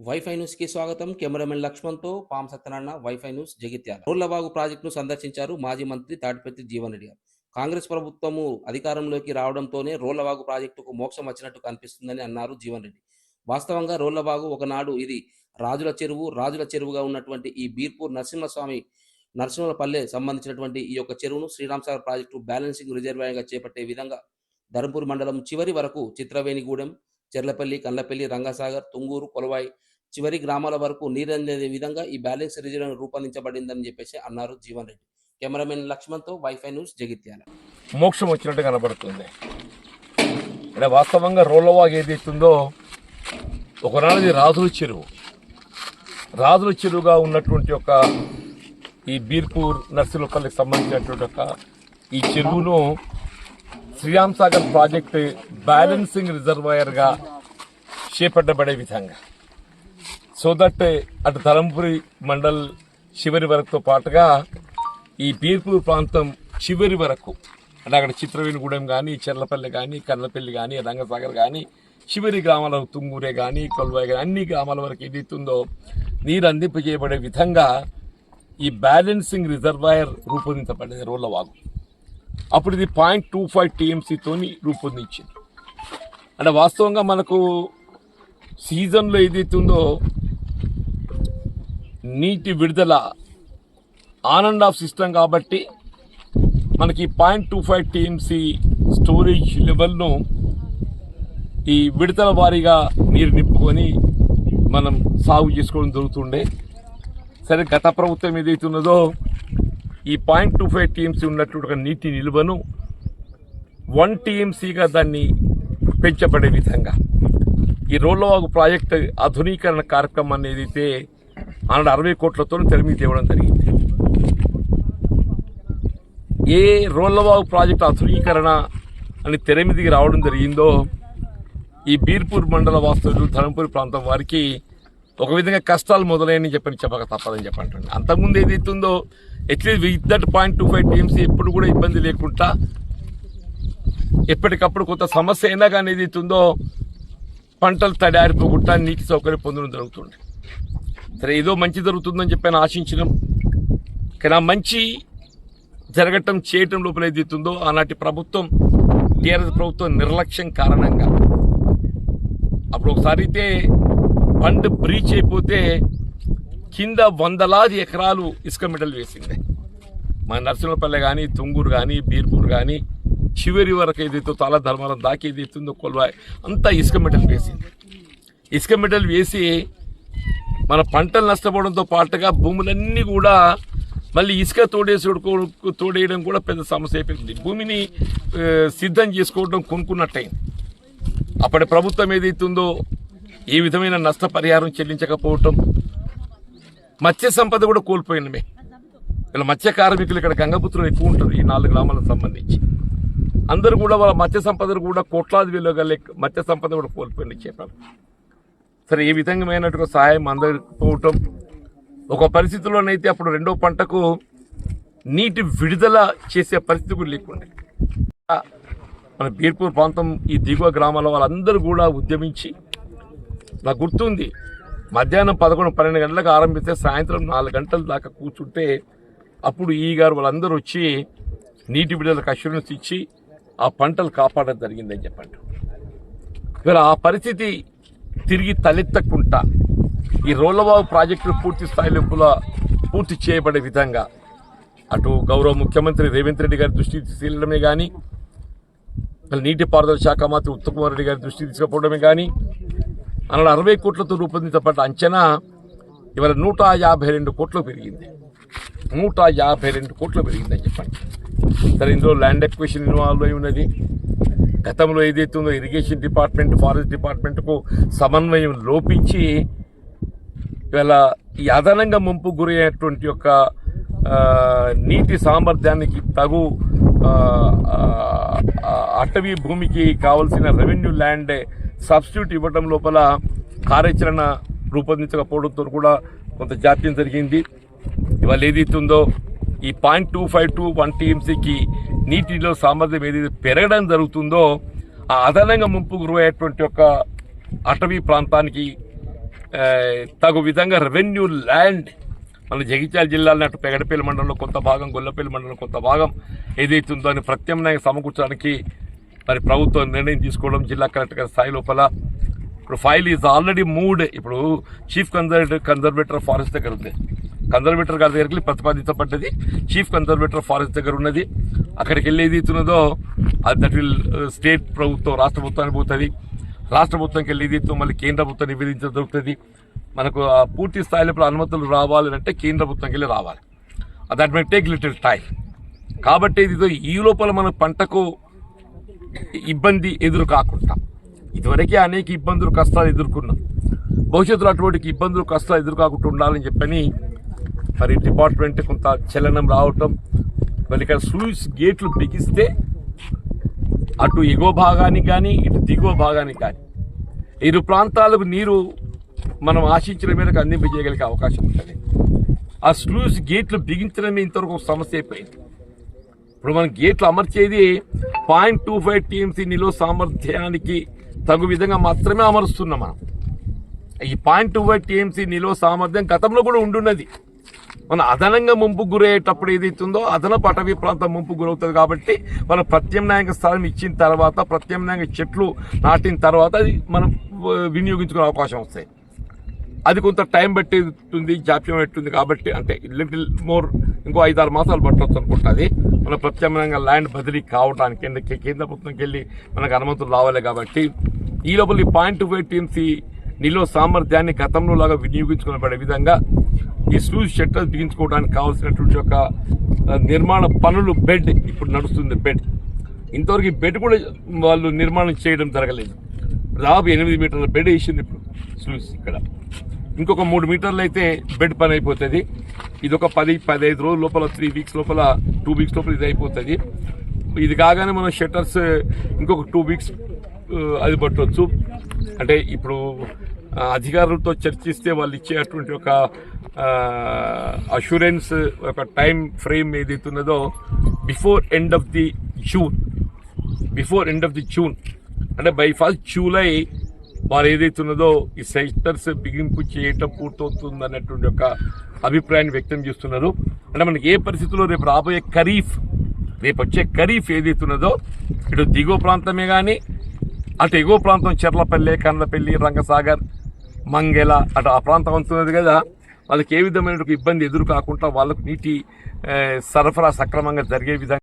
Wifi న్యూస్కి స్వాగతం. Cameraman లక్ష్మణ్తో పాం సత్యనారాయణ, వైఫై న్యూస్, జగిత్యాల. రోళ్లవాగు ప్రాజెక్టును సందర్శించారు మాజీ మంత్రి తాడిపత్రి జీవన్ రెడ్డి గారు. కాంగ్రెస్ ప్రభుత్వము అధికారంలోకి రావడంతోనే రోళ్లవాగు ప్రాజెక్టుకు మోక్షం వచ్చినట్టు కనిపిస్తుందని అన్నారు జీవన్ రెడ్డి. వాస్తవంగా రోళ్లవాగు ఒకనాడు ఇది రాజుల చెరువుగా ఉన్నటువంటి ఈ బీర్పూర్ నరసింహపల్లె సంబంధించినటువంటి ఈ యొక్క చెరువును శ్రీరామ్ సాగర్ ప్రాజెక్టు బ్యాలెన్సింగ్ రిజర్వాయర్గా చేపట్టే విధంగా ధర్మపురి మండలం చివరి వరకు చిత్రవేణిగూడెం, చెర్లపల్లి, కండ్లపల్లి, రంగసాగర్, తుంగూరు, కొలవాయి చివరి గ్రామాల వరకు నీరందే విధంగా ఈ బ్యాలెన్స్ రిజర్వ్ రూపొందించబడిందని చెప్పేసి అన్నారు జీవన్ రెడ్డి. కెమెరామెన్ లక్ష్మణ్తో వైఫై న్యూస్, జగిత్యాల. మోక్షం వచ్చినట్టు కనబడుతుంది. అంటే వాస్తవంగా రోళ్లవాగు ఏదైతుందో ఒకనాడు రాజుల చెరువుగా ఉన్నటువంటి ఒక ఈ బీర్పూర్ నర్సింహపల్లికి సంబంధించినటువంటి ఒక ఈ చెరువును శ్రీరామ్ సాగర్ ప్రాజెక్ట్ బ్యాలెన్సింగ్ రిజర్వాయర్గా చేపట్టబడే విధంగా సో దట్ అటు ధర్మపురి మండల్ చివరి వరకుతో పాటుగా ఈ బీర్పూర్ ప్రాంతం చివరి వరకు అంటే అక్కడ చిత్రవేణిగూడెం కానీ, చెర్లపల్లి కానీ, కర్లపల్లి కానీ, రంగసాగర్ కానీ, చివరి గ్రామాల తుంగూరే కానీ, కొల్వాయి కానీ అన్ని గ్రామాల వరకు ఏదైతుందో నీరు అందింపజేయబడే విధంగా ఈ బ్యాలెన్సింగ్ రిజర్వాయర్ రూపొందించబడింది రోళ్లవాగు. అప్పుడు ఇది 0.25 TMCతో రూపొందించింది. అంటే వాస్తవంగా మనకు సీజన్లో ఏదైతుందో నీటి విడుదల ఆన్ అండ్ ఆఫ్ సిస్టమ్ కాబట్టి మనకి 0.25 TMC స్టోరేజ్ లెవెల్ను ఈ విడతల వారీగా నీరు నింపుకొని మనం సాగు చేసుకోవడం జరుగుతుండే. సరే, గత ప్రభుత్వం ఏదైతున్నదో ఈ 0.25 TMC ఉన్నటువంటి నీటి నిల్వను 1 TMCగా దాన్ని పెంచబడే విధంగా ఈ రోళ్లవాగు ప్రాజెక్టు ఆధునీకరణ కార్యక్రమాన్ని ఏదైతే 60 కోట్లతో తెరమీ తేవడం జరిగింది. ఏ రోళ్లవాగు ప్రాజెక్టు ఆధునీకరణ అని తెరమీదికి రావడం జరిగిందో ఈ బీర్పూర్ మండల వాస్తవులు ధర్మపురి ప్రాంతం వారికి ఒక విధంగా కష్టాలు మొదలైనని చెప్పక తప్పదని చెప్పండి. అంతకుముందు ఏదైతుందో అట్లీస్ట్ విత్ దట్ 0.25 TMC ఎప్పుడు కూడా ఇబ్బంది లేకుండా ఎప్పటికప్పుడు కొంత సమస్య అయినా కానీ ఏదైతుందో పంటలు తడారిపోకుండా నీటి సౌకర్యం పొందడం జరుగుతుంది. సరే, ఏదో మంచి జరుగుతుందని చెప్పి ఆశించడం, కానీ ఆ మంచి జరగటం చేయటం లోపల ఏదైతుందో ఆనాటి ప్రభుత్వం టీఆర్ఎస్ ప్రభుత్వం నిర్లక్ష్యం కారణంగా అప్పుడు ఒకసారి అయితే ఫండ్ బ్రీచ్ అయిపోతే కింద వందలాది ఎకరాలు ఇసుక మెడలు వేసింది. మన నరసింహపల్లె కానీ, తుంగూరు కానీ, బీర్పూర్ కానీ చివరి వరకు ఏదైతే తల ధర్మారం దాకా ఏదైతుందో కొల్వాయి అంతా ఇసుక మెడలు వేసింది. ఇసుక మెడలు వేసి మన పంటలు నష్టపోవడంతో పాటుగా భూములన్నీ కూడా మళ్ళీ ఇసుక తోడేయడం కూడా పెద్ద సమస్య అయిపోయింది. భూమిని సిద్ధం చేసుకోవడం కొనుక్కున్నట్టయింది. అప్పటి ప్రభుత్వం ఏదైతుందో ఏ విధమైన నష్టపరిహారం చెల్లించకపోవటం, మత్స్య సంపద కూడా కోల్పోయినమే. ఇలా మత్స్య కార్మికులు ఇక్కడ గంగపుత్రులు ఎక్కువ ఉంటారు ఈ 4 గ్రామాలకు సంబంధించి. అందరూ కూడా వాళ్ళ మత్స్య సంపదను కూడా కోట్లాది వేలుగల మత్స్య సంపద కూడా కోల్పోయింది చేపలు. సరే, ఏ విధంగామైనట్టుగా సహాయం అందకపోవటం, ఒక పరిస్థితుల్లోనైతే అప్పుడు రెండో పంటకు నీటి విడుదల చేసే పరిస్థితి కూడా లేకుండా మన బీర్పూర్ ప్రాంతం ఈ దిగువ గ్రామాల వాళ్ళందరూ కూడా ఉద్యమించి, నాకు గుర్తుంది మధ్యాహ్నం 11-12 గంటలకు ఆరంభిస్తే సాయంత్రం 4 గంటల దాకా కూర్చుంటే అప్పుడు ఈ గారు వాళ్ళందరూ వచ్చి నీటి విడుదలకు అష్యూరెన్స్ ఇచ్చి ఆ పంటలు కాపాడడం జరిగిందని చెప్పండి. ఇవాళ ఆ పరిస్థితి తిరిగి తలెత్తకుండా ఈ రోళ్లవాగు ప్రాజెక్టులు పూర్తి స్థాయి లోపల పూర్తి చేయబడే విధంగా అటు గౌరవ ముఖ్యమంత్రి రేవంత్ రెడ్డి గారి దృష్టికి తీసుకెళ్లడమే కానీ, నీటిపారుదల శాఖ మంత్రి ఉత్తమ్ కుమార్ రెడ్డి గారి దృష్టికి తీసుకుపోవడమే కానీ, అలా 60 కోట్లతో రూపొందించబడ్డ అంచనా ఇవాళ 152 కోట్లు పెరిగింది. 152 కోట్లు పెరిగిందని చెప్పండి. సరే, ఇందులో ల్యాండ్ ఎక్విజిషన్ ఇన్వాల్వ్ అయి ఉన్నది. గతంలో ఏదైతుందో ఇరిగేషన్ డిపార్ట్మెంట్, ఫారెస్ట్ డిపార్ట్మెంట్కు సమన్వయం లోపించి ఇవాళ ఈ అదనంగా ముంపు గురైనటువంటి యొక్క నీటి సామర్థ్యానికి తగు అటవీ భూమికి కావాల్సిన రెవెన్యూ ల్యాండ్ సబ్స్టిట్యూట్ ఇవ్వడం లోపల కార్యాచరణ రూపొందించకపోవడంతో కూడా కొంత జాప్యం జరిగింది. ఇవాళ ఏదైతుందో ఈ 0.25 to 1 TMCకి నీటిలో సామర్థ్యం ఏదైతే పెరగడం జరుగుతుందో ఆ అదనంగా ముంపు గురయ్యేటువంటి ఒక అటవీ ప్రాంతానికి తగు విధంగా రెవెన్యూ ల్యాండ్ మన జగిత్యాల జిల్లాలో అటు పెగడపల్లి మండలంలో కొంత భాగం, గొల్లపల్లి మండలంలో కొంత భాగం ఏదైతుందో అని ప్రత్యామ్నాయంగా సమకూర్చడానికి మరి ప్రభుత్వం నిర్ణయం తీసుకోవడం జిల్లా కలెక్టర్ గారి స్థాయి లోపల ఇప్పుడు ఫైల్ ఈజ్ ఆల్రెడీ మూవ్డ్. ఇప్పుడు చీఫ్ కన్జర్వేటర్ ఫారెస్ట్ దగ్గర ఉంది, కన్జర్వేటర్ గారి దగ్గరికి ప్రతిపాదించబడ్డది, చీఫ్ కన్జర్వేటర్ ఫారెస్ట్ దగ్గర ఉన్నది. అక్కడికి వెళ్ళి ఏది ఇస్తున్నదో దట్ విల్ స్టేట్ ప్రభుత్వం రాష్ట్ర ప్రభుత్వానికి పోతుంది, రాష్ట్ర ప్రభుత్వంకి వెళ్ళి ఏది ఇస్తుందో మళ్ళీ కేంద్ర ప్రభుత్వం నివేదించడం జరుగుతుంది. మనకు పూర్తి స్థాయిలో అనుమతులు రావాలి అంటే కేంద్ర ప్రభుత్వంకి వెళ్ళి రావాలి. That may take little time. కాబట్టి ఇది ఈ లోపల మన పంటకు ఇబ్బంది ఎదురు కాకుండా, ఇదివరకే అనేక ఇబ్బందులు కష్టాలు ఎదుర్కొన్నాం, భవిష్యత్తులో అటువంటి ఇబ్బందులు కష్టాలు ఎదురు కాకుండా ఉండాలని చెప్పని మరి డిపార్ట్మెంట్ కొంత చలనం రావటం, మరి ఇక్కడ స్లూయిస్ గేట్లు బిగిస్తే అటు ఎగువ భాగానికి కానీ ఇటు దిగువ భాగానికి కానీ ఇరు ప్రాంతాలకు నీరు మనం ఆశించిన మేరకు అందింపజేయగలిగే అవకాశం ఉంటుంది. ఆ స్లూయిస్ గేట్లు బిగించడమే ఇంతవరకు ఒక సమస్య అయిపోయింది. ఇప్పుడు మనం గేట్లు అమర్చేది 0.25 టీఎంసీ నిలో సామర్థ్యానికి తగు విధంగా మాత్రమే అమరుస్తున్నాం మనం. ఈ 0.25 టీఎంసీ నిలో సామర్థ్యం గతంలో కూడా ఉండున్నది. మన అదనంగా ముంపు గురయ్యేటప్పుడు ఏదైతుందో అదనపు అటవీ ప్రాంతం ముంపు గురవుతుంది. కాబట్టి మనం ప్రత్యామ్నాయంగా స్థలం ఇచ్చిన తర్వాత, ప్రత్యామ్నాయంగా చెట్లు నాటిన తర్వాత అది మనం వినియోగించుకునే అవకాశం వస్తాయి. అది కొంత టైం పట్టేస్తుంది, జాప్యం పెట్టింది. కాబట్టి అంటే లిటిల్ మోర్ ఇంకో 5-6 మాసాలు పట్టవచ్చు అనుకుంటుంది మన ప్రత్యామ్నాయంగా ల్యాండ్ బదిలీ కావడానికి. కేంద్ర ప్రభుత్వంకి వెళ్ళి మనకు అనుమతులు రావాలి. కాబట్టి ఈ లోపల ఈ 0.25 టీఎంసీ నిల్వ సామర్థ్యాన్ని గతంలో లాగా వినియోగించుకునబడే విధంగా ఈ స్లూయిస్ షట్టర్స్ బిగించుకోవడానికి కావాల్సినటువంటి ఒక నిర్మాణ పనులు బెడ్ ఇప్పుడు నడుస్తుంది. బెడ్ ఇంతవరకు ఈ బెడ్ కూడా వాళ్ళు నిర్మాణం చేయడం జరగలేదు. దాదాపు 8 మీటర్ల బెడ్ వేసింది ఇప్పుడు స్లూయిస్. ఇక్కడ ఇంకొక 3 మీటర్లు అయితే బెడ్ పని అయిపోతుంది. ఇది ఒక 10-15 రోజుల లోపల, 3 వీక్స్ లోపల, 2 వీక్స్ లోపల ఇది అయిపోతుంది. ఇది కాగానే మనం షట్టర్స్ ఇంకొక 2 వీక్స్ అది పట్టవచ్చు. అంటే ఇప్పుడు అధికారులతో చర్చిస్తే వాళ్ళు ఇచ్చేటువంటి ఒక అష్యూరెన్స్, ఒక టైం ఫ్రేమ్ ఏదైతున్నదో before end of the June అంటే బై 1st జూలై వారు ఏదైతున్నదో ఈ సెక్టర్స్ బిగింపు చేయటం పూర్తవుతుంది అన్నటువంటి ఒక అభిప్రాయాన్ని వ్యక్తం చేస్తున్నారు. అంటే మనకి ఏ పరిస్థితుల్లో రేపు రాబోయే రేపు వచ్చే ఖరీఫ్ ఏదైతున్నదో ఇటు దిగువ ప్రాంతమే కానీ అటు ఎగువ ప్రాంతం చెర్లపల్లి, కండ్లపల్లి, రంగసాగర్, మంగెల అటు ఆ ప్రాంతం అవుతున్నది కదా, వాళ్ళకి ఏ విధమైన ఇబ్బంది ఎదురు కాకుండా వాళ్ళకు నీటి సరఫరా సక్రమంగా జరిగే విధంగా